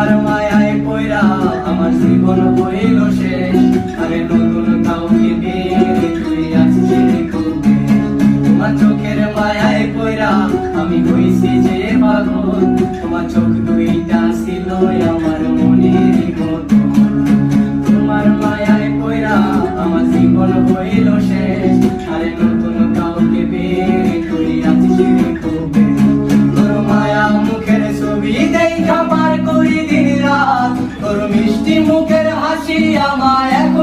তোমার মায়ায় পয়রা আমার জীবন হইল শেষ। আরে নতুন কাউকে পেয়ে তুই আসছিস কবে? তোমার চোখের মায়ায় পয়রা আমি হইছি যে পাগল। তোমার চোখ দুইটা ছিল আমার মনের মতো। তোমার মায়ায় পয়রা আমার জীবন হইল শেষ। আরে নতুন কাউকে পেয়ে তুই আসছিস কবে? তোর মায়া মুখের ছবি দেখা পার করি দিন রাত। তোর মিষ্টি মুখের হাসি আমায় এখন